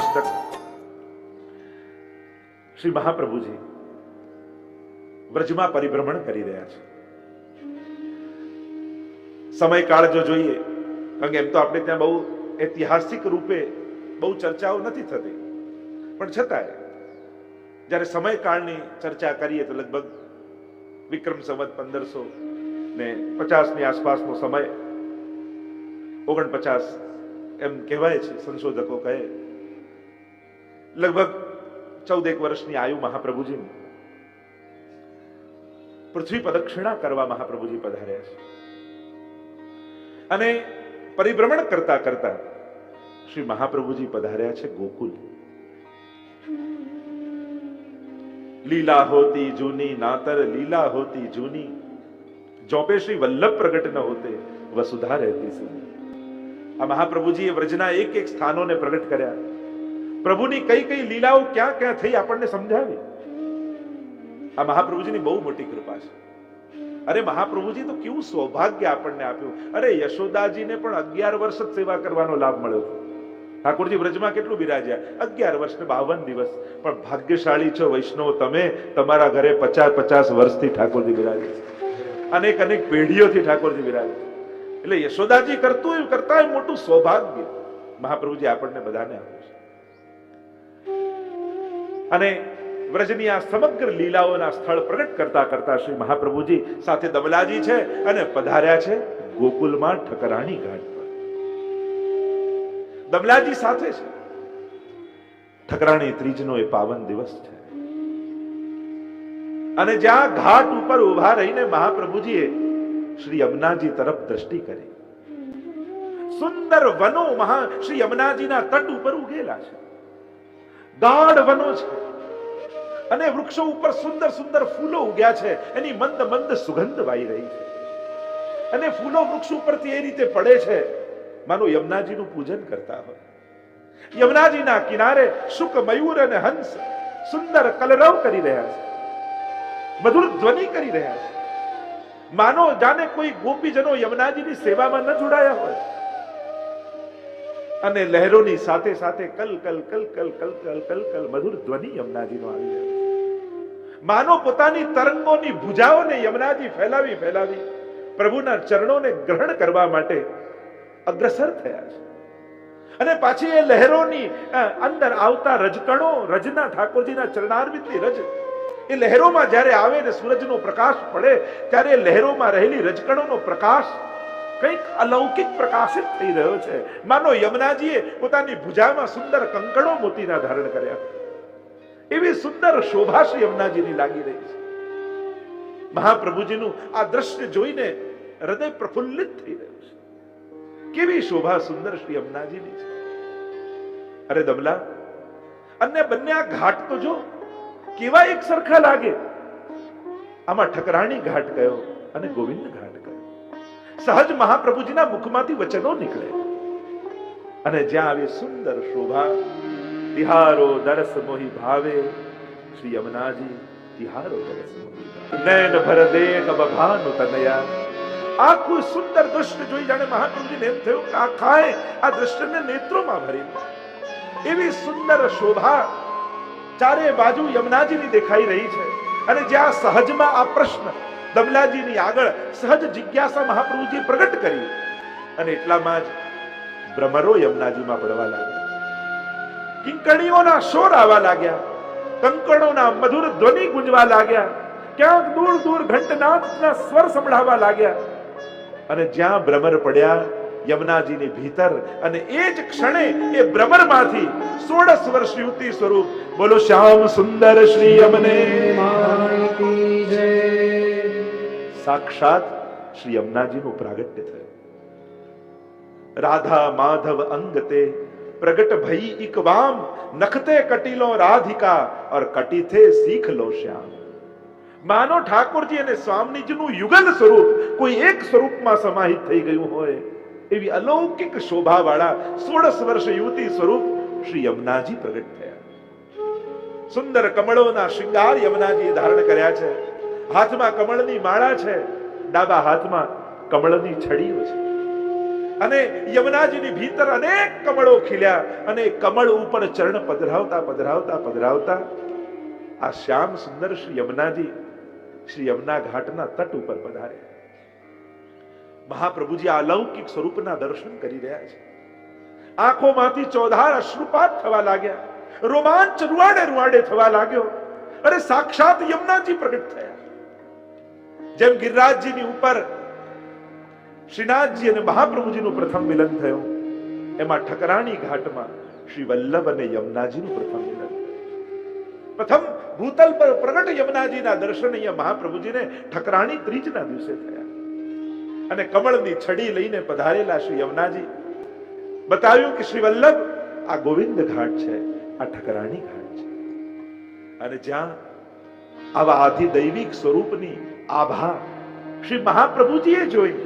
જન્માષ્ટક શ્રી મહાપ્રભુજી વ્રજમાં પરિભ્રમણ કરી રહ્યા છે. સમયકાળ જો જોઈએ, કારણ કે એમ તો આપણે ત્યાં બહુ ઐતિહાસિક રૂપે બહુ ચર્ચાઓ નથી થતી, પણ છતાંય જ્યારે સમયકાળની ચર્ચા કરીએ તો લગભગ વિક્રમ સંવત 1550 ની આસપાસનો સમય, 49 એમ કહેવાય છે, સંશોધકો કહે. લગભગ 14 વર્ષની આયુ મહાપ્રભુજીની. પૃથ્વી પ્રદક્ષિણા કરવા મહાપ્રભુજી પધાર્યા છે અને પરિભ્રમણ કરતા કરતા શ્રી મહાપ્રભુજી પધાર્યા છે ગોકુલ. લીલા હોતી જૂની નાતર લીલા હોતી જૂની, જોપે શ્રી વલ્લભ પ્રગટ ન હોતે વસુધા રહેતી સુની. આ મહાપ્રભુજીએ વ્રજના એક એક સ્થાનોને પ્રગટ કર્યા. પ્રભુની કઈ કઈ લીલાઓ ક્યાં ક્યાં થઈ આપણને સમજાવી. આ મહાપ્રભુજીની બહુ મોટી કૃપા છે. અરે મહાપ્રભુજી તો કેવું સૌભાગ્ય આપણને આપ્યું. અરે યશોદાજીને પણ 11 વર્ષ જ સેવા કરવાનો લાભ મળ્યો. ઠાકોરજી વ્રજમાં કેટલું બિરાજ્યા? 11 વર્ષ ને 52 દિવસ. પણ ભાગ્યશાળી છો વૈષ્ણવ તમે, તમારા ઘરે 50 વર્ષથી ઠાકોરજી બિરાજે છે. અનેક અનેક પેઢીઓથી ઠાકોરજી બિરાજે છે. એટલે યશોદાજી કરતા મોટું સૌભાગ્ય મહાપ્રભુજી આપણને બધાને આપ્યું છે. અને વ્રજની આ સમગ્ર લીલાઓના સ્થળ પ્રગટ કરતા કરતા શ્રી મહાપ્રભુજી સાથે દમલાજી છે અને પધાર્યા છે ગોકુલમાં ઠકરાણી ઘાટ પર. દમલાજી સાથે છે. ઠકરાણી ત્રીજનો એ પાવન દિવસ છે અને જ્યાં ઘાટ ઉપર ઉભા રહીને મહાપ્રભુજીએ શ્રી યમુનાજી તરફ દ્રષ્ટિ કરી. સુંદર વનો શ્રી યમુનાજીના તટ ઉપર ઉગેલા છે. ગાઢ વનો છે અને વૃક્ષો ઉપર સુંદર સુંદર ફૂલો ઉગ્યા છે. એની મંદ મંદ સુગંધ વાઈ રહી છે અને ફૂલો વૃક્ષ ઉપરથી એ રીતે પડે છે માનો યમુનાજીનું પૂજન કરતા હોય. યમુનાજીના કિનારે શુક, મયુર અને હંસ સુંદર કલરવ કરી રહ્યા છે, મધુર ધ્વનિ કરી રહ્યા છે. માનો જાણે કોઈ ગોપીજનો યમુનાજીની સેવામાં ન જોડાયા હોય. અને લહેરોની સાથે સાથે કલ કલ કલ કલ કલ કલ કલ કલ મધુર ધ્વનિ યમુનાજીનો આવી રહ્યો છે. માનો પોતાની તરંગોની ભુજાઓને યમુનાજી ફેલાવી ફેલાવી પ્રભુના ચરણોને ગ્રહણ કરવા માટે અગ્રસર થયા છે. અને પાછી એ લહેરોની અંદર આવતા રજકણો, રજના ઠાકોરજીના ચરણારવિંદની રજ, એ લહેરોમાં જ્યારે આવે ને સૂરજનો પ્રકાશ પડે ત્યારે એ લહેરોમાં રહેલી રજકણોનો પ્રકાશ કંઈક અલૌકિક પ્રકાશિત થઈ રહ્યો છે. માનો યમુનાજીએ પોતાની ભુજામાં સુંદર કંકણો મોતીના ધારણ કર્યા. એવી સુંદર શોભા શ્રી યમુનાજીની લાગી રહી છે. મહાપ્રભુજીનું આ દ્રશ્ય જોઈને હૃદય પ્રફુલ્લિત થઈ રહ્યું છે. કેવી શોભા સુંદર શ્રી યમુનાજીની છે. અરે દમલા, અને બંને આ ઘાટ તો જો કેવા એક સરખા લાગે. આમાં ઠકરાણી ઘાટ કયો અને ગોવિંદ ઘાટ કયો. સહજ મહાપ્રભુજીના મુખમાંથી વચનો નીકળે અને જ્યાં આવી સુંદર શોભા. તિહારો દરસ મોહી ભાવે શ્રી યમુનાજી, તિહારો દરસ મોહી ભાવે. નયન ભર દેખ બભાનુ તનયા. આખું સુંદર દૃશ્ય જોઈ જાણે મહાપ્રભુજીને એમ થયું કે આ ખાય આ દૃશ્યને નેત્રોમાં ભરી. એવી સુંદર શોભા ચારે બાજુ યમુનાજીની દેખાઈ રહી છે. અને જ્યાં સહજમાં આ પ્રશ્ન દમલાજીની આગળ સહજ જિજ્ઞાસા મહાપ્રભુજી પ્રગટ કરી અને એટલામાં જ ભ્રમરો યમુનાજીમાં પડવા લાગ્યા. કિંકણીઓના શોર આવવા લાગ્યા. કંકણોના મધુર ધ્વનિ ગુંજવા લાગ્યા. ક્યાંક દૂર દૂર ઘંટનાદના સ્વર સંભળાવા લાગ્યા. અને જ્યાં ભ્રમર પડ્યા યમુનાજીની ભીતર, અને એ જ ક્ષણે એ ભ્રમરમાંથી 16 વર્ષ યુવતી સ્વરૂપ બોલો શ્યામ સુંદર શ્રી યમને સાક્ષાત શ્રી યમુનાજીનું પ્રાગટ્ય થયું. રાધા માધવ અંગતે પ્રગટ ભઈ ઇકવામ, નખતે કટીલો રાધિકા और કટી થે શીખ લો શ્યામ. માનો ઠાકોરજી અને સ્વામીજીનું યુગલ સ્વરૂપ કોઈ એક સ્વરૂપમાં સમાહિત થઈ ગયું હોય એવી અલૌકિક શોભાવાળા 16 વર્ષ યુવતી સ્વરૂપ શ્રી યમુનાજી પ્રગટ થયા. સુંદર કમળોના શૃંગાર યમુનાજીએ ધારણ કર્યા છે. હાથમાં કમળની માળા છે, ડાબા હાથમાં કમળની છડીઓ છે. અને યમુનાજીની ભીતર અનેક કમળો ખીલ્યા અને કમળ ઉપર ચરણ પધરાવતા પધરાવતા પધરાવતા આ શ્યામ સુંદર શ્રી યમુનાજી શ્રી યમુના ઘાટના તટ ઉપર પધાર્યા. મહાપ્રભુજી અલૌકિક સ્વરૂપના દર્શન કરી રહ્યા છે. આંખોમાંથી ચોધાર અશ્રુપાત થવા લાગ્યા, રોમાંચ રૂવાડે રૂવાડે થવા લાગ્યો. અરે સાક્ષાત યમુનાજી પ્રગટ થયા. જેમ ગિરિરાજજીની ઉપર શ્રીનાથજી અને મહાપ્રભુજીનું પ્રથમ મિલન થયું, એમાં ઠકરાણી ઘાટમાં શ્રી વલ્લભ અને યમુનાજીનું પ્રથમ મિલન થયું. પ્રથમ ભૂતલ પર પ્રગટ યમુનાજીના દર્શન અહીંયા મહાપ્રભુજીને ઠકરાણી ત્રીજના દિવસે થયા. અને કમળની છડી લઈને પધારેલા શ્રી યમુનાજી બતાવ્યું કે શ્રી વલ્લભ આ ગોવિંદ ઘાટ છે, આ ઠકરાણી ઘાટ છે. અને જ્યાં આવા આધિદૈવિક સ્વરૂપની આભા શ્રી મહાપ્રભુજીએ જોઈ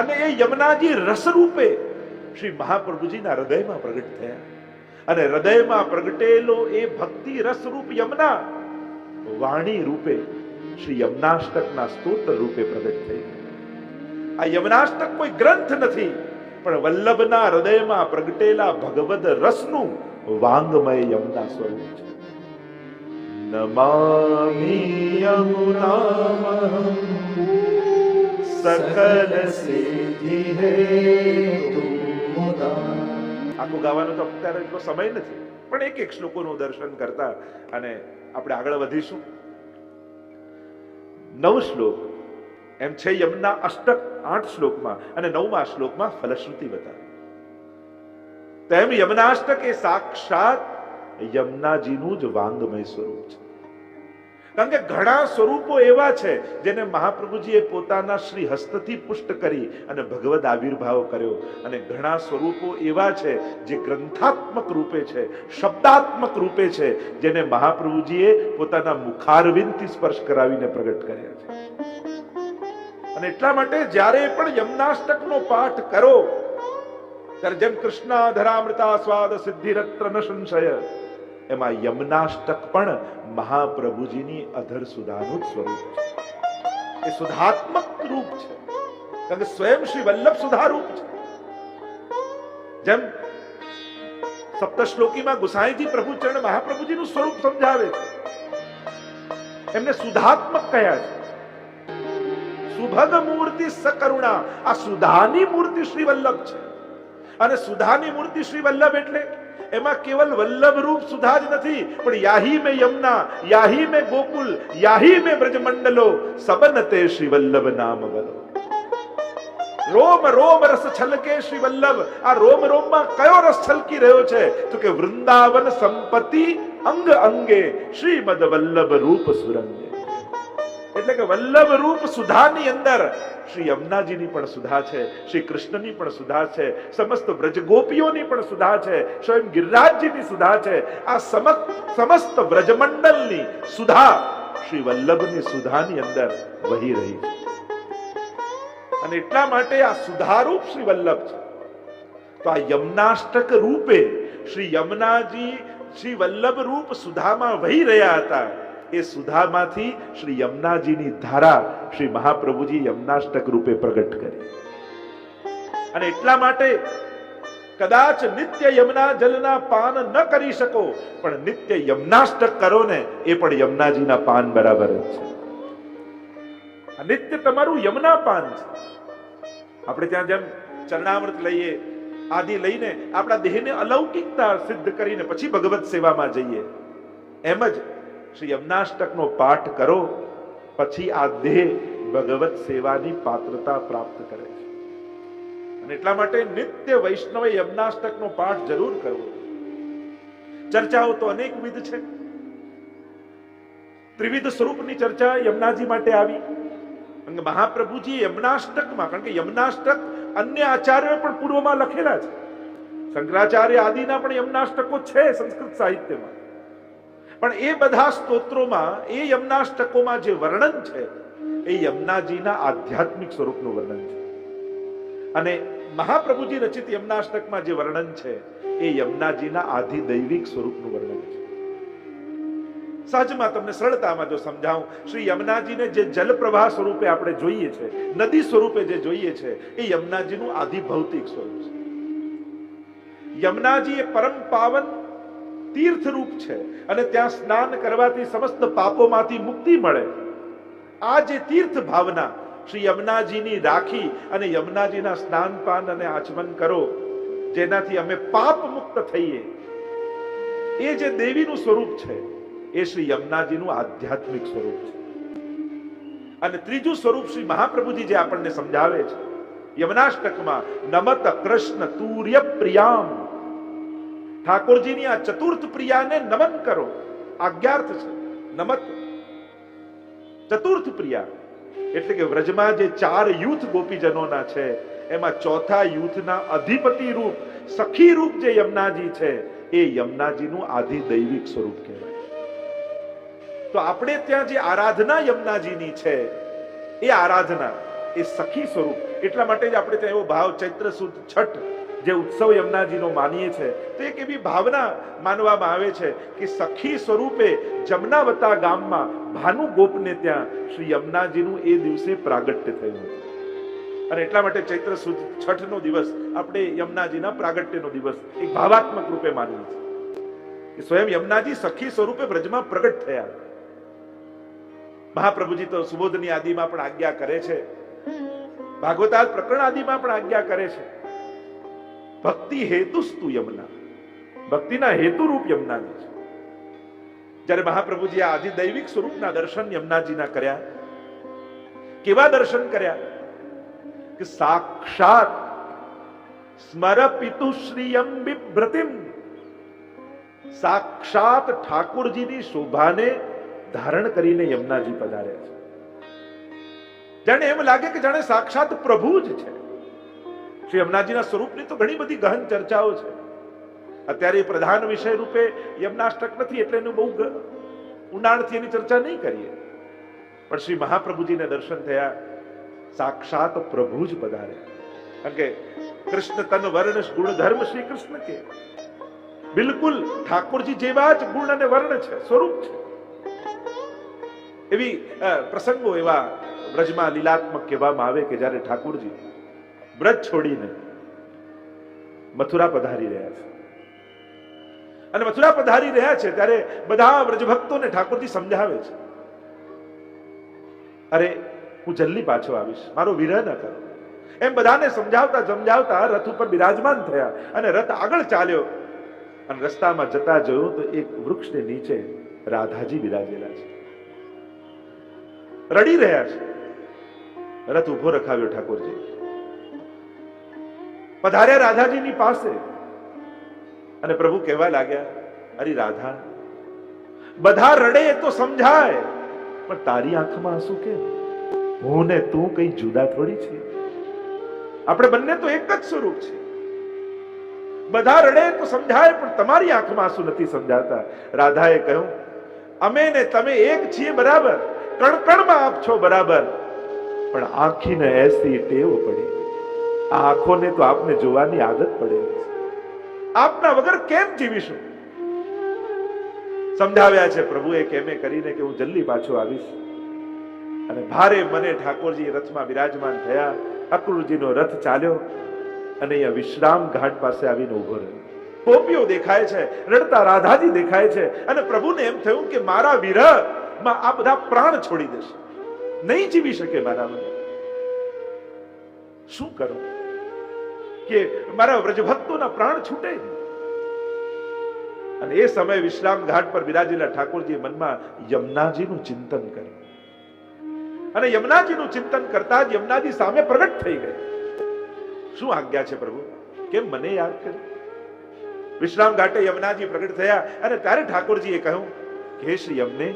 અને એ યમુનાજી રસરૂપે શ્રી મહાપ્રભુજીના હૃદયમાં પ્રગટ થયા. અને હૃદયમાં પ્રગટેલો એ ભક્તિ રસરૂપ યમુના વાણી રૂપે શ્રી યમુનાષ્ટકના સ્તોત્ર રૂપે પ્રગટ થઈ. આ યમુનાષ્ટક કોઈ ગ્રંથ નથી, પણ વલ્લભના હૃદયમાં પ્રગટેલા ભગવદ રસનું વાંગમય યમુના સ્વરૂપ છે. નમામિ યમુનામહં સકલ સિદ્ધિ હેતુ મુદા. આખું ગાવાનો તો અત્યારે એટલો સમય નથી, પણ એક એક શ્લોકોનું દર્શન કરતા અને આપણે આગળ વધીશું. 9 શ્લોક એમ છે યમુના અષ્ટક 8 શ્લોકમાં, અને 9મા શ્લોકમાં ફલશ્રુતિ બતાવી. તેમ યમુનાષ્ટક એ સાક્ષાત યમુનાજીનું જ વાંગમય સ્વરૂપ છે. કારણ કે ઘણા સ્વરૂપો એવા છે જેને મહાપ્રભુજીએ પોતાના શ્રી હસ્તથી પુષ્ટ કરી અને ભગવદ આવિર્ભાવ કર્યો, અને ઘણા સ્વરૂપો એવા છે જે ગ્રંથાત્મક રૂપે છે, શબ્દાત્મક રૂપે છે, જેને મહાપ્રભુજીએ પોતાના મુખારવિંદથી સ્પર્શ કરાવીને પ્રગટ કર્યા છે. અને એટલા માટે જ્યારે પણ યમુનાષ્ટકનો પાઠ કરો ત્યારે જેમ કૃષ્ણાધરામૃતા સ્વાદ સિદ્ધિરત્ર ન સંશય, એમાં યમુનાષ્ટક પણ મહાપ્રભુજીની અધર સુધાનું સ્વરૂપ છે. એ સુધાત્મક રૂપ છે, કારણ કે સ્વયં શ્રી વલ્લભ સુધારૂપ છે. જેમ સપ્તશ્લોકીમાં ગુસાઈજી પ્રભુચરણ મહાપ્રભુજીનું સ્વરૂપ સમજાવે છે, એમને સુધાત્મક કહ્યા છે. સુભગ મૂર્તિ સકરુણા, આ સુધાની મૂર્તિ શ્રી વલ્લભ છે. અને સુધાની મૂર્તિ શ્રી વલ્લભ એટલે એમાં કેવલ વલ્લભ રૂપ સુધા જ નથી, પણ યાહી મે યમુના, યાહી મે ગોકુલ, યાહી મે બ્રજમંડલો, સબનતે શ્રી વલ્લભ નામ બલો. રોમ રોમ રસ છલકે શ્રી વલ્લભ. આ રોમ રોમમાં કયો રસ છલકી રહ્યો છે? તો કે વૃંદાવન સંપત્તિ અંગ અંગે શ્રીમદ વલ્લભ રૂપ સુરંગે. એટલે કે વલ્લભ રૂપ સુધાની અંદર શ્રી યમુનાજીની પણ સુધા છે, શ્રી કૃષ્ણની પણ સુધા છે, સમસ્ત વ્રજગોપીઓની પણ સુધા છે, સ્વયં ગિરિરાજજીની સુધા છે. આ સમસ્ત વ્રજમંડલની સુધા શ્રી વલ્લભની સુધાની અંદર વહી રહી છે. અને એટલા માટે આ સુધારૂપ શ્રી વલ્લભ છે. તો આ યમુનાષ્ટક રૂપે શ્રી યમુનાજી શ્રી વલ્લભ રૂપ સુધામાં વહી રહ્યા હતા. એ સુધામાંથી શ્રી યમુનાજીની ધારા શ્રી મહાપ્રભુજી યમુનાષ્ટક રૂપે પ્રગટ કરી. અને એટલા માટે કદાચ નિત્ય યમુના જલના પાન ન કરી શકો, પણ નિત્ય યમુનાષ્ટક કરો ને એ પણ યમુનાજીના પાન બરાબર જ છે. આ નિત્ય તમારું યમુના પાન છે. આપણે ત્યાં જેમ ચરણામૃત લઈએ, આદિ લઈને આપણા દેહને અલૌકિકતા સિદ્ધ કરીને પછી ભગવત સેવામાં જઈએ, એમ જ શ્રી યમુનાષ્ટકનો પાઠ કરો પછી આ દેહ ભગવત સેવાની પાત્રતા પ્રાપ્ત કરે છે. અને એટલા માટે નિત્ય વૈષ્ણવે યમુનાષ્ટકનો પાઠ જરૂર કરવો. ચર્ચાઓ તો અનેકવિધ છે. ત્રિવિધ સ્વરૂપની ચર્ચા યમુનાજી માટે આવી. મહાપ્રભુજી યમુનાષ્ટકમાં, કારણ કે યમુનાષ્ટક અન્ય આચાર્યો પણ પૂર્વમાં લખેલા છે, શંકરાચાર્ય આદિના પણ યમુનાષ્ટકો છે સંસ્કૃત સાહિત્યમાં, પણ એ બધા સ્તોત્રોમાં એ યમુનાષ્ટકોમાં જે વર્ણન છે એ યમુનાજીના આધ્યાત્મિક સ્વરૂપનું વર્ણન છે. અને મહાપ્રભુજી રચિત યમુનાષ્ટકમાં જે વર્ણન છે એ યમુનાજીના આધિદૈવિક સ્વરૂપનું વર્ણન છે. સહજમાં તમને સરળતામાં જો સમજાવું, શ્રી યમુનાજીને જે જલ પ્રવાહ સ્વરૂપે આપણે જોઈએ છે, નદી સ્વરૂપે જે જોઈએ છે, એ યમુનાજીનું આદિ ભૌતિક સ્વરૂપ છે. યમુનાજી એ પરમ પાવન તીર્થ રૂપ છે અને ત્યાં સ્નાન કરવાથી સમસ્ત પાપોમાંથી મુક્તિ મળે. આ જે તીર્થ ભાવના શ્રી યમુનાજીની રાખી અને યમુનાજીના સ્નાનપાન અને આચમન કરો, જેનાથી અમે પાપ મુક્ત થઈએ, એ જે દેવીનું સ્વરૂપ છે એ શ્રી યમુનાજીનું આધ્યાત્મિક સ્વરૂપ છે. અને ત્રીજું સ્વરૂપ શ્રી મહાપ્રભુજી જે આપણને સમજાવે છે યમુનાષ્ટકમાં, નમત કૃષ્ણ તુર્ય પ્રિયામ, ઠાકોરજીની આ ચતુર્થ પ્રિયાને નમન કરો. આજ્ઞાર્થ છે નમત. ચતુર્થ પ્રિયા એટલે કે વ્રજમાં જે 4 યુથ ગોપીજનોના છે, એમાં ચોથા યુથના અધિપતિ રૂપ સખી રૂપ જે યમુનાજી છે, એ યમુનાજીનું આદિ દૈવિક સ્વરૂપ કહેવાય. તો આપણે ત્યાં જે આરાધના યમુનાજીની છે, એ આરાધના એ સખી સ્વરૂપ. એટલા માટે જ આપણે ત્યાં એવો ભાવ ચૈત્ર સુદ છઠ જે ઉત્સવ યમુનાજીનો માનીએ છે, તો એક એવી ભાવના માનવામાં આવે છે કે સખી સ્વરૂપે જમનાવતા ગામમાં ભાનુ ગોપને ત્યાં શ્રી યમુનાજીનું એ દિવસે પ્રાગટ્ય થયું હતું. અને એટલા માટે ચૈત્ર સુદ છઠ નો દિવસ આપણે યમુનાજીના પ્રાગટ્યનો દિવસ એક ભાવાત્મક રૂપે માનીએ છીએ કે સ્વયં યમુનાજી સખી સ્વરૂપે વ્રજમાં પ્રગટ થયા. મહાપ્રભુજી તો સુબોધની આદિમાં પણ આજ્ઞા કરે છે, ભાગવતાલ પ્રકરણ આદિમાં પણ આજ્ઞા કરે છે, ભક્તિ હેતુસ્તુ યમુના, ભક્તિના હેતુ રૂપ યમુનાજી છે. જ્યારે મહાપ્રભુજી આ આદિદૈવિક સ્વરૂપના દર્શન યમુનાજીના કર્યા, કેવા દર્શન કર્યા કે સાક્ષાત સ્મરપિતુ શ્રીયમ બિભ્રતિમ, સાક્ષાત ઠાકોરજીની શોભાને ધારણ કરીને યમુનાજી પધાર્યા છે. જાણે એમ લાગે કે જાણે સાક્ષાત પ્રભુ જ છે. શ્રી યમુનાજીના સ્વરૂપની તો ઘણી બધી ગહન ચર્ચાઓ છે. અત્યારે પ્રધાન વિષય રૂપે યમુનાષ્ટક નથી એટલે એનું બહુ ઊંડાણથી એની ચર્ચા નહીં કરીએ. પણ શ્રી મહાપ્રભુજીને દર્શન થયા, સાક્ષાત પ્રભુ જ પધાર્યા. કારણ કે કૃષ્ણ તન વર્ણ ગુણ ધર્મ શ્રી કૃષ્ણ કે બિલકુલ ઠાકોરજી જેવા જ ગુણ અને વર્ણ છે, સ્વરૂપ છે. એવી પ્રસંગો એવા બ્રજમાં લીલાત્મક કહેવામાં આવે કે જ્યારે ઠાકોરજી બ્રજ છોડીને મથુરા પધારી રહ્યા છે, અને મથુરા પધારી રહ્યા છે ત્યારે બધા બ્રજ ભક્તોને ઠાકોરજી સમજાવે છે, અરે હું જલ્દી પાછો આવીશ, મારો વિરહ ન કરો. એમ બધાને સમજાવતા સમજાવતા રથ ઉપર બિરાજમાન થયા અને રથ આગળ ચાલ્યો. અને રસ્તામાં જતા જોયું તો એક વૃક્ષને નીચે રાધાજી બિરાજેલા છે, રડી રહ્યા છે. રથ ઉભો રખાવ્યો ઠાકોરજી, પધાર્યા રાધાજીની પાસે અને પ્રભુ કહેવા લાગ્યા, અરે રાધા, બધા રડે તો સમજાય, પણ તારી આંખમાં આંસુ કેમ? હું ને તું કઈ જુદા થોડી છે, આપણે બંને તો એક જ સ્વરૂપ છે. બધા રડે તો સમજાય, પણ તમારી આંખમાં આંસુ નથી સમજાતા. રાધાએ કહ્યું, અમે ને તમે એક છીએ બરાબર, કણકણમાં આપ છો બરાબર, પણ આંખીને એસી ટેવ પડી, આ આંખોને તો આપને જોવાની આદત પડેલી છે, આપના વગર કેમ જીવીશું? સમજાવ્યા છે પ્રભુએ કેમે કરીને કે હું જલ્દી પાછો આવીશ. અને ભારે મને ઠાકોરજી રથમાં બિરાજમાન થયા. અક્રૂરજીનો રથ ચાલ્યો અને અહીંયા વિશ્રામ ઘાટ પાસે આવીને ઉભો રહ્યો. ગોપીઓ દેખાય છે, રડતા રાધાજી દેખાય છે, અને પ્રભુને એમ થયું કે મારા વિરહમાં આ બધા પ્રાણ છોડી દેશે, નહીં જીવી શકે મારા મને. શું કરું કે મારા વ્રજભક્તોના પ્રાણ છૂટે. અને એ સમયે વિશ્રામ ઘાટ પર બિરાજેલા ઠાકોરજીએ મનમાં યમુનાજીનું ચિંતન કર્યું. અને યમુનાજીનું ચિંતન કરતા જ યમુનાજી સામે પ્રગટ થઈ ગઈ. શું આજ્ઞા છે પ્રભુ, કેમ મને યાદ કરી? વિશ્રામ ઘાટે યમુનાજી પ્રગટ થયા અને ત્યારે ઠાકોરજીએ કહ્યું કે હે શ્રી યમને,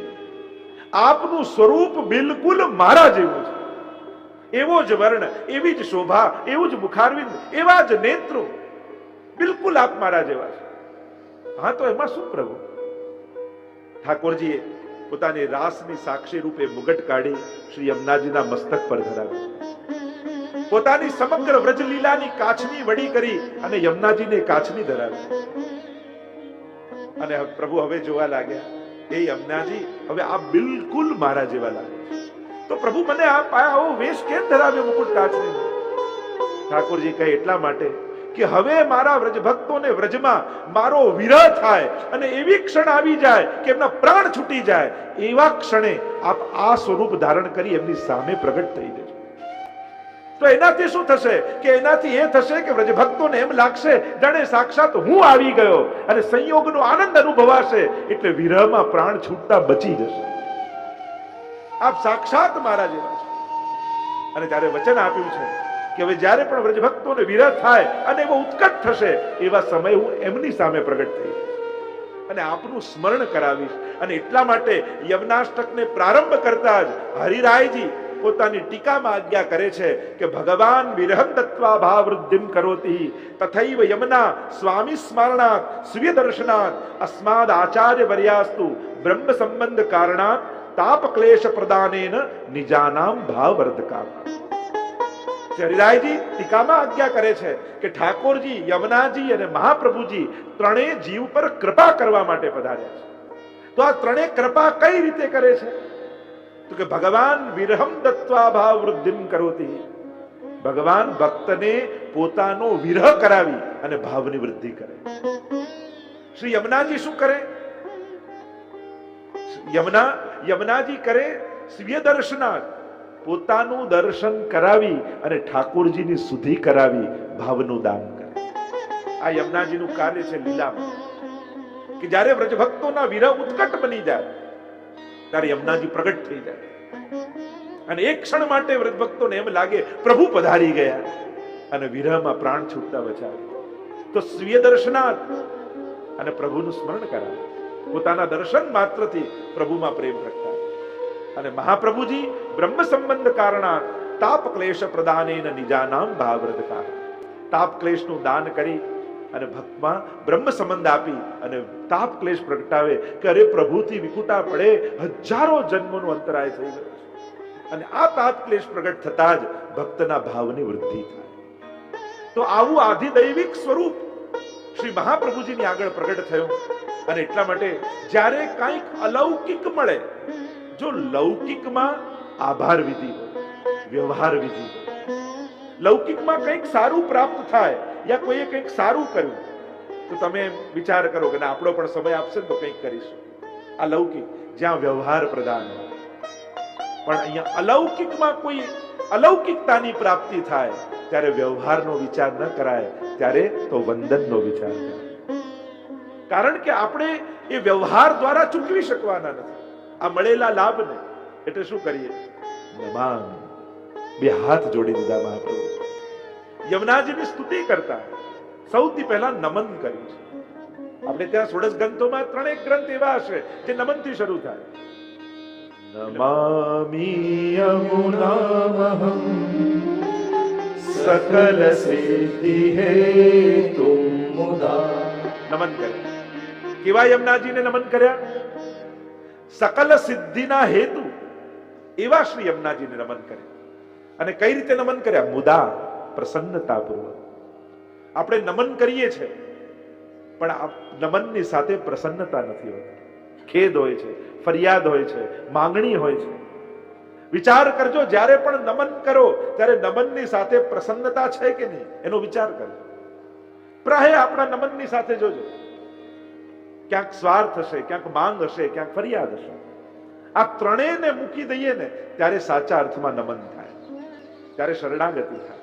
આપનું સ્વરૂપ બિલકુલ મારા જેવું છે, એવો જ વર્ણ, એવી જ શોભા, એવું જ મુખારવિંદ, એવા જ નેત્રો, બિલકુલ આપ મારા જેવા છે. હા તો એમાં શું પ્રભુ? ઠાકોરજીએ પોતાની રાસની સાક્ષી રૂપે મુગટ કાઢી શ્રી યમુનાજીના મસ્તક પર ધરાવ્યો, પોતાની સમગ્ર વ્રજલીલાની કાછની વડી કરી અને યમુનાજીને કાછની ધરાવી. અને પ્રભુ હવે જોવા લાગ્યા એ યમુનાજી હવે આ બિલકુલ મારા જેવા લાગે છે, તો પ્રભુ મને આવો વેશ કેમ ધરાવ્યો મુકુટ કાચની? ઠાકોરજી કહે એટલા માટે કે હવે મારા વ્રજ ભક્તોને વ્રજમાં મારો વિરહ થાય અને એવી ક્ષણ આવી જાય કે એમના પ્રાણ છૂટી જાય, એવા ક્ષણે આપ આ સ્વરૂપ ધારણ કરી એમની સામે પ્રગટ થઈ જજો. તો એનાથી શું થશે કે એનાથી એ થશે કે વ્રજ ભક્તોને એમ લાગશે જાણે સાક્ષાત હું આવી ગયો અને સંયોગનો આનંદ અનુભવાશે, એટલે વિરહમાં પ્રાણ છૂટતા બચી જશે. આપ સાક્ષાત મારા જેવા છો. અને ત્યારે વચન આપ્યું છે કે હવે જ્યારે પણ વ્રજ ભક્તોને વિરહ થાય અને એવો ઉત્કટ થશે, એવા સમય હું એમની સામે પ્રગટ થઈ અને આપનું સ્મરણ કરાવીશ. અને એટલા માટે યમનાષ્ટકને પ્રારંભ કરતા જ હરિરાયજી પોતાની ટીકામાં આજ્ઞા કરે છે કે ભગવાન વિરહં દત્વા ભાવ વૃદ્ધિમ કરોતિ તથૈવ યમના સ્વામી સ્મરણાત સ્વીય દર્શનાત અસ્માદ આચાર્ય વર્યાસ્તુ બ્રહ્મ સંબંધ કારણાત તાપ ક્લેશ પ્રદાનેન નિજાનામ ભાવ વર્ધકા. હરિરાયજી ટીકામાં આજ્ઞા કરે છે કે ઠાકોરજી, યમુનાજી અને મહાપ્રભુજી ત્રણેય જીવ પર કૃપા કરવા માટે પધાર્યા છે. તો આ ત્રણેય કૃપા કઈ રીતે કરે છે? તો કે ભગવાન વિરહમ દત્વા ભાવ વૃદ્ધિમ કરોતિ. ભગવાન ભક્તને પોતાનો વિરહ કરાવી અને ભાવની વૃદ્ધિ કરે. શ્રી યમુનાજી શું કરે? યમુનાજી કરે સ્વીય દર્શનાર્થ, પોતાનું દર્શન કરાવી અને ઠાકોરજીની સુધી કરાવી ભાવનું દાન કરે. આ યમુનાજીનું કાર્ય છે લીલામાં, કે જ્યારે વ્રજ ભક્તોના વિરહ ઉત્કટ બની જાય ત્યારે યમુનાજી પ્રગટ થઈ જાય અને એક ક્ષણ માટે વ્રજ ભક્તોને એમ લાગે પ્રભુ પધારી ગયા અને વિરહમાં પ્રાણ છૂટતા બચાવે. તો સ્વીય દર્શનાર્થ અને પ્રભુનું સ્મરણ કરાવે, પોતાના દર્શન માત્રથી પ્રભુમાં પ્રેમ પ્રગટાવે. અને મહાપ્રભુજી બ્રહ્મ સંબંધ કારણાત તાપ ક્લેશ પ્રદાનેન નિજાનામ ભાવવૃદ્ધકા. તાપ ક્લેશનું દાન કરી અને ભક્તમાં બ્રહ્મ સંબંધ આપી અને તાપ ક્લેશ પ્રગટાવે કે અરે પ્રભુથી વિકુટા પડે હજારો જન્મોનું અંતરાય થઈ ગયું છે. અને આ તાપ ક્લેશ પ્રગટ થતા જ ભક્તના ભાવની વૃદ્ધિ થાય. તો આવું આધિદૈવિક સ્વરૂપ શ્રી મહાપ્રભુજીની આગળ પ્રગટ થયું. અને એટલા માટે જ્યારે કંઈક અલૌકિક મળે, જો લૌકિકમાં આભાર વિધિ હોય, વ્યવહાર વિધિ હોય, લૌકિકમાં કંઈક સારું પ્રાપ્ત થાય યા કોઈએ કંઈક સારું કર્યું તો તમે વિચાર કરો કે આપણો પણ સમય આપશે તો કંઈક કરીશું. આ લૌકિક, જ્યાં વ્યવહાર પ્રધાન હોય. પણ અહીંયા અલૌકિકમાં કોઈ અલૌકિકતાની પ્રાપ્તિ થાય ત્યારે વ્યવહારનો વિચાર ન કરાય, ત્યારે તો વંદનનો વિચાર કરાય. કારણ કે આપણે એ વ્યવહાર દ્વારા ચૂકવી શકવાના નથી આ મળેલા લાભને. એટલે શું કરીએ? નમામ, બે હાથ જોડી દીધા મહાપ્રભુ. યમુનાજીની સ્તુતિ કરતા સૌથી પહેલા નમન કર્યું છે. આપણે ત્યાં ષોડશ ગ્રંથોમાં ત્રણેક ગ્રંથ એવા હશે જે નમનથી શરૂ થાય. નમામિ યમુનામહં સકલ સિદ્ધિ હેતુમ મુદા. નમન કર્યા. કેવા યમુનાજીને નમન કર્યા? સકલ સિદ્ધિના હેતુ એવા શ્રી યમુનાજીને નમન કર્યા. અને કઈ રીતે નમન કર્યા? મુદા, પ્રસન્નતાપૂર્વક. આપણે નમન કરીએ છીએ પણ આ નમનની સાથે પ્રસન્નતા નથી હોતી. ખેદ હોય છે, ફરિયાદ હોય છે, માંગણી હોય છે. વિચાર કરજો, જ્યારે પણ નમન કરો ત્યારે નમનની સાથે પ્રસન્નતા છે કે નહીં એનો વિચાર કરજો. પ્રાય આપણા નમનની સાથે જોજો, ક્યાંક સ્વાર્થ હશે, ક્યાંક માંગ હશે, ક્યાંક ફરિયાદ હશે. આ ત્રણેયને મૂકી દઈએ ને ત્યારે સાચા અર્થમાં નમન થાય, ત્યારે શરણાગતિ થાય.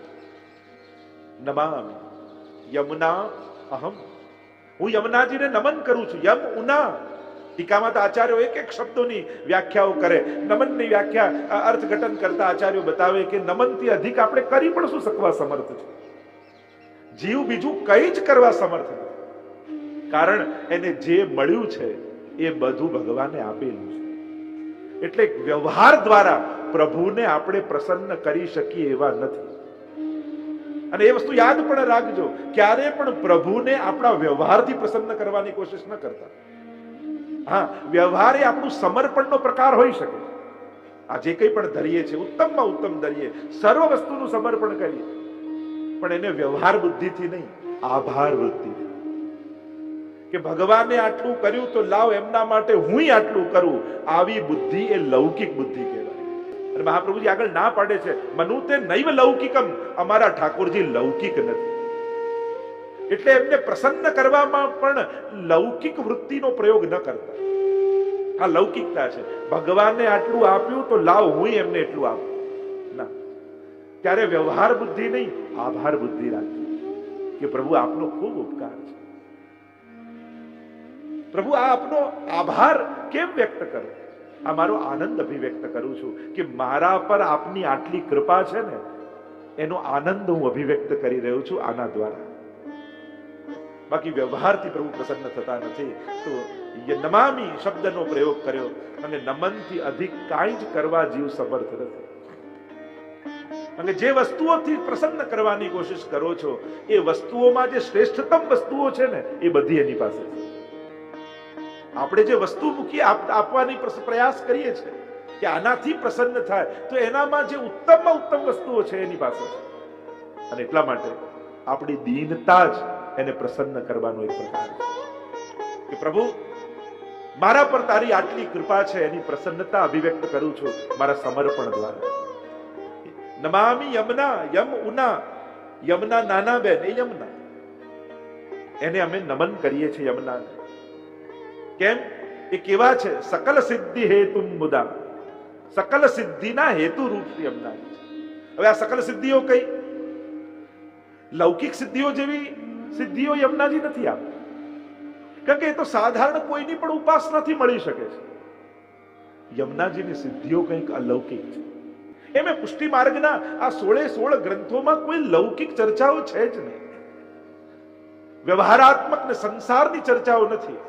નમામિ યમુના અહમ, હું યમુનાજીને નમન કરું છું. યમ ઉના, ટીકામાં તો આચાર્યો એક એક શબ્દોની વ્યાખ્યાઓ કરે. નમનની વ્યાખ્યા અર્થઘટન કરતા આચાર્યો બતાવે કે નમનથી અધિક આપણે કરી પણ શું શકવા સમર્થ છે? જીવ બીજું કઈ જ કરવા સમર્થ નથી. કારણ એને જે મળ્યું છે એ બધું ભગવાને આપેલું છે. એટલે વ્યવહાર દ્વારા પ્રભુને આપણે પ્રસન્ન કરી શકીએ એવા નથી. અને એ વસ્તુ યાદ પણ રાખજો, ક્યારે પણ પ્રભુને આપણા વ્યવહારથી પ્રસન્ન કરવાની કોશિશ ન કરતા. હા, વ્યવહાર એ આપણું સમર્પણનો પ્રકાર હોઈ શકે. આ જે કંઈ પણ ધરીએ છે ઉત્તમમાં ઉત્તમ ધરીએ, સર્વ વસ્તુનું સમર્પણ કરીએ, પણ એને વ્યવહાર બુદ્ધિથી નહીં, આભાર વૃત્તિથી. કે ભગવાને આટલું કર્યું તો લાવ એમના માટે હું આટલું કરું, આવી બુદ્ધિ એ લૌકિક બુદ્ધિ કહેવાય. અને મહાપ્રભુજી આગળ ના પાડે છે, મનુતે નૈવ લૌકિકમ, અમારા ઠાકોરજી લૌકિક નથી. એટલે એમને પ્રસન્ન કરવામાં પણ લૌકિક વૃત્તિનો પ્રયોગ ન કરતા. આ લૌકિકતા છે. ભગવાને આટલું આપ્યું તો લાવ હું એમને એટલું આપું ના. ત્યારે વ્યવહાર બુદ્ધિ નહીં, આભાર બુદ્ધિ રાખી કે પ્રભુ આપનો ખૂબ ઉપકાર છે. પ્રભુ આ આપનો આભાર કેમ વ્યક્ત કરું? આ મારો આનંદ અભિવ્યક્ત કરું છું કે મારા પર આપની આટલી કૃપા છે ને, એનો આનંદ હું અભિવ્યક્ત કરી રહ્યો છું આના દ્વારા. બાકી વ્યવહારથી પ્રભુ પ્રસન્ન થતા નથી. તો નમામી શબ્દનો પ્રયોગ કર્યો અને નમનથી અધિક કાંઈ જ કરવા જીવ સમર્થ નથી. અને જે વસ્તુઓથી પ્રસન્ન કરવાની કોશિશ કરો છો એ વસ્તુઓમાં જે શ્રેષ્ઠતમ વસ્તુઓ છે ને એ બધી એની પાસે છે. આપણે જે વસ્તુ મૂકી આપવાની પ્રયાસ કરીએ છીએ કે આનાથી પ્રસન્ન થાય, તો એનામાં જે ઉત્તમમાં ઉત્તમ વસ્તુઓ છે એની પાસે છે. અને એટલા માટે આપણી દીનતા જ એને પ્રસન્ન કરવાનો એક પ્રકાર છે કે પ્રભુ મારા પર તારી આટલી કૃપા છે, એની પ્રસન્નતા અભિવ્યક્ત કરું છું મારા સમર્પણ દ્વારા. નમામી યમના, યમ ઉના, યમના નાના બેન એ યમના, એને અમે નમન કરીએ છીએ યમનાને. કેમ? એ કેવા છે? સકલ સિદ્ધિ હેતુ મુદા, સકલ સિદ્ધિના હેતુ રૂપ યમના. હવે આ સકલ સિદ્ધિઓ કઈ? લૌકિક સિદ્ધિઓ જેવી સિદ્ધિઓ યમુનાજી નથી આપતા, કારણ કે એ તો સાધારણ કોઈની પણ ઉપાસનાથી મળી શકે છે. યમુનાજીની સિદ્ધિઓ કંઈક અલૌકિક છે. એમ પુષ્ટિ માર્ગના આ 16 ગ્રંથોમાં કોઈ લૌકિક ચર્ચાઓ છે જ નહીં. વ્યવહારાત્મક ને સંસારની ચર્ચાઓ નથી.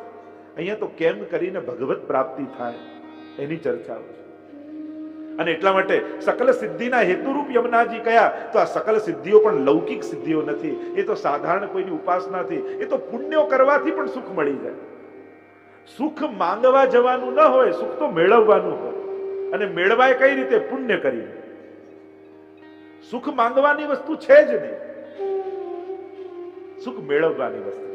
અહીંયા તો કેમ કરીને ભગવત પ્રાપ્તિ થાય એની ચર્ચાઓ છે. અને એટલા માટે સકલ સિદ્ધિના હેતુરૂપ યમુનાજી કયા? તો આ સકલ સિદ્ધિઓ પણ લૌકિક સિદ્ધિઓ નથી. એ તો સાધારણ કોઈની ઉપાસનાથી, એ તો પુણ્યો કરવાથી પણ સુખ મળી જાય. સુખ માંગવા જવાનું ન હોય, સુખ તો મેળવવાનું હોય. અને મેળવાય કઈ રીતે? પુણ્ય કરીને. સુખ માંગવાની વસ્તુ છે જ નહીં, સુખ મેળવવાની વસ્તુ છે.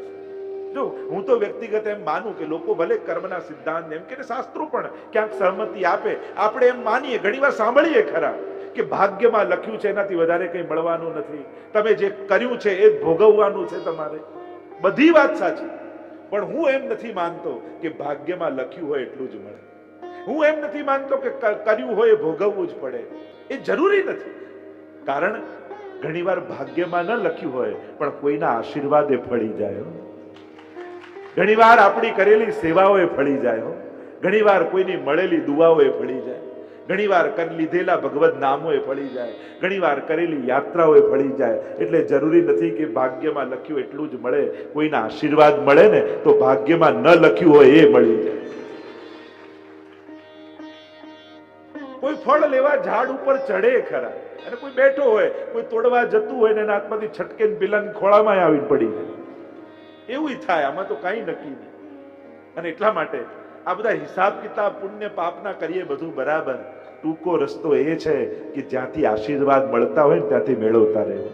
જો હું તો વ્યક્તિગત એમ માનું કે લોકો ભલે કર્મના સિદ્ધાંત એમ કે શાસ્ત્રો પણ ક્યાંક સહમતિ આપે, આપણે એમ માનીએ, ઘણીવાર સાંભળીએ ખરા કે ભાગ્યમાં લખ્યું છે એનાથી વધારે કંઈ મળવાનું નથી, તમે જે કર્યું છે એ ભોગવવાનું છે તમારે. બધી વાત સાચી, પણ હું એમ નથી માનતો કે ભાગ્યમાં લખ્યું હોય એટલું જ મળે. હું એમ નથી માનતો કે કર્યું હોય એ ભોગવવું જ પડે. એ જરૂરી નથી. કારણ ઘણીવાર ભાગ્યમાં ન લખ્યું હોય પણ કોઈના આશીર્વાદે ફળી જાય. ઘણીવાર આપણી કરેલી સેવાઓએ ફળી જાય. ઘણીવાર કોઈની મળેલી દુઆઓએ ફળી જાય. ઘણીવાર લીધેલા ભગવત નામોએ ફળી જાય. ઘણીવાર કરેલી યાત્રાઓએ ફળી જાય. એટલે જરૂરી નથી કે ભાગ્યમાં લખ્યું એટલું જ મળે. કોઈના આશીર્વાદ મળે ને તો ભાગ્યમાં ન લખ્યું હોય એ મળી જાય. કોઈ ફળ લેવા ઝાડ ઉપર ચડે ખરા, અને કોઈ બેઠો હોય, કોઈ તોડવા જતું હોય ને એના હાથમાંથી છટકે પેલાની ખોળામાં આવીને પડી જાય. એવું થાય. આમાં તો કઈ નક્કી નહીં. અને એટલા માટે આ બધા હિસાબ કિતાબ પુણ્ય પાપના કરીએ બધું બરાબર. ટૂંકો રસ્તો એ છે કે જ્યાંથી આશીર્વાદ મળતા હોય ને ત્યાંથી મેળવતા રહેવું.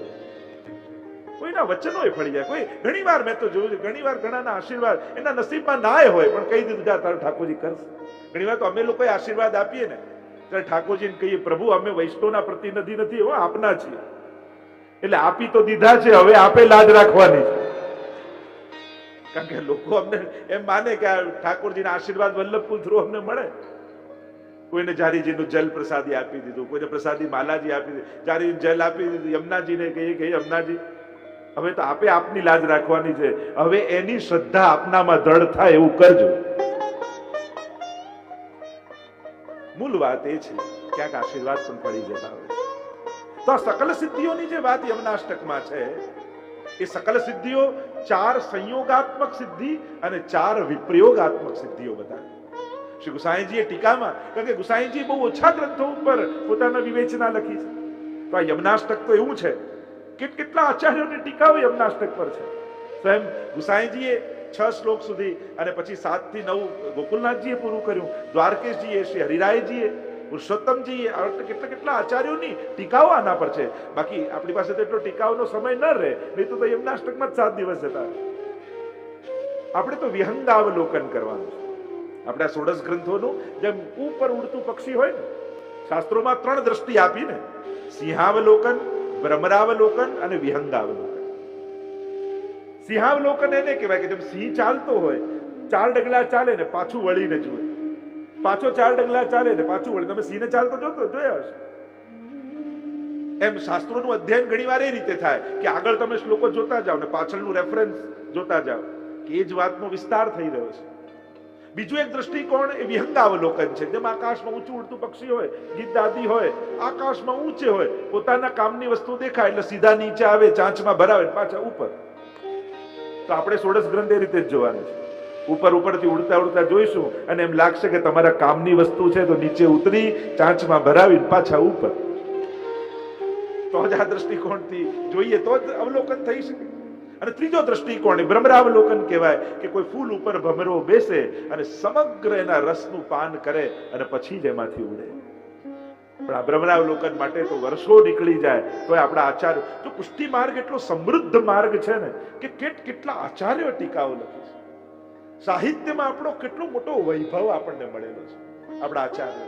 કોઈના વચનો એ ફળી જાય. કોઈ ઘણીવાર મેં તો જોયું છે, ઘણીવાર ઘણાના આશીર્વાદ એના નસીબમાં ના હોય પણ કહી દીધું જા તારું ઠાકોરજી કરશે. ઘણીવાર તો અમે લોકો આશીર્વાદ આપીએ ને ત્યારે ઠાકોરજીને કહીએ પ્રભુ અમે વૈષ્ણવના પ્રતિનિધિ નથી, હો આપના છીએ. એટલે આપી તો દીધા છે, હવે આપે લાજ રાખવાની છે. કારણ કે લોકો અમને એમ માને કે આ ઠાકોરજીના આશીર્વાદ વલ્લભકુલ થ્રુ અમને મળે. કોઈને જારીજીનું જલ પ્રસાદી આપી દીધું, કોઈને પ્રસાદી માલાજી આપી દીધું, જારી જલ આપી દીધું. યમુનાજીને કહીએ કે યમુનાજી હવે તો આપે આપની લાજ રાખવાની છે, હવે એની શ્રદ્ધા આપનામાં દ્રઢ થાય એવું કરજો. મૂળ વાત એ છે ક્યાંક આશીર્વાદ પણ પડી જતા હોય. તો આ સકલ સિદ્ધિઓની જે વાત યમુનાષ્ટકમાં છે, એ સકલ સિદ્ધિઓ 4 સંયોગાત્મક સિદ્ધિ અને 4 વિપ્રયોગાત્મક સિદ્ધિઓ બતાવી. શ્રી ગુસાઈજીએ ટીકામાં, કારણ કે ગુસાઈજી બહુ ઓછા ગ્રંથો ઉપર પોતાના વિવેચના લખી છે, તો આ યમુનાષ્ટક તો એવું છે કે કેટલા આચાર્યોની ટીકાઓ યમુનાષ્ટક પર છે. સ્વયં ગુસાઈજીએ 6 શ્લોક સુધી અને પછી 7 થી 9 ગોકુલનાથજીએ પૂરું કર્યું. દ્વારકેશજીએ, શ્રી હરિરાયજીએ, પુરુષોત્તમજીએ, કેટલા આચાર્યોની ટીકાઓ આના પર છે. બાકી આપણી પાસે તો એટલો ટીકાઓનો સમય ન રહે, નહીં તો યમુનાષ્ટકમાં જ 7 દિવસ જતા. આપણે તો વિહંગાવલોકન કરવાનું છે. આપણે આ 16 ગ્રંથોનું જેમ ઉપર ઉડતું પક્ષી હોય ને, શાસ્ત્રોમાં 3 દ્રષ્ટિ આપી ને, સિંહાવલોકન, ભ્રમરાવલોકન અને વિહંગાવલોકન. સિંહાવલોકન એને કહેવાય કે જેમ સિંહ ચાલતો હોય, 4 ડગલા ચાલે ને પાછું વળીને જુએ, પાછો 4 ડગલા ચાલે ને પાછું વળી. તમે સિંહને ચાલતો જોયા હશે. એમ શાસ્ત્રોનું અધ્યયન ઘણીવાર એ રીતે થાય કે આગળ તમે શ્લોકો જોતા જાઓ ને પાછળનું રેફરન્સ જોતા જાઓ કે એ જ વાતનો વિસ્તાર થઈ રહ્યો છે. બીજું એક દ્રષ્ટિકોણ એ વિહંગાવલોકન છે. જેમ આકાશમાં ઊંચું ઉડતું પક્ષી હોય, ગીત દાદી હોય, આકાશમાં ઊંચે હોય, પોતાના કામની વસ્તુ દેખાય એટલે સીધા નીચે આવે, ચાંચમાં ભરાવે પાછા ઉપર. તો આપણે 16 ગ્રંથ એ રીતે જ જોવાના છે. ઉપરથી ઉડતા ઉડતા જોઈશું અને એમ લાગશે કે તમારા કામની વસ્તુ છે તો નીચે ઉતરી ચાંચમાં ભરાવીને પાછા ઉપર. તો જ આ દ્રષ્ટિકોણથી જોઈએ તો જ અવલોકન થઈ શકે. અને ત્રીજો દ્રષ્ટિકોણ ભ્રમરાવલોકન કહેવાય કે કોઈ ફૂલ ઉપર ભમરો બેસે અને સમગ્ર એના રસનું પાન કરે અને પછી જ એમાંથી ઉડે. પણ આ ભ્રમરાવલોકન માટે તો વર્ષો નીકળી જાય. તો આપણા આચાર્ય, જો પુષ્ટિ માર્ગ એટલો સમૃદ્ધ માર્ગ છે ને કે કેટલા આચાર્યો ટીકાઓ લખી છે. સાહિત્યમાં આપણો કેટલો મોટો વૈભવ આપણને મળેલો છે આપણા આચાર્ય.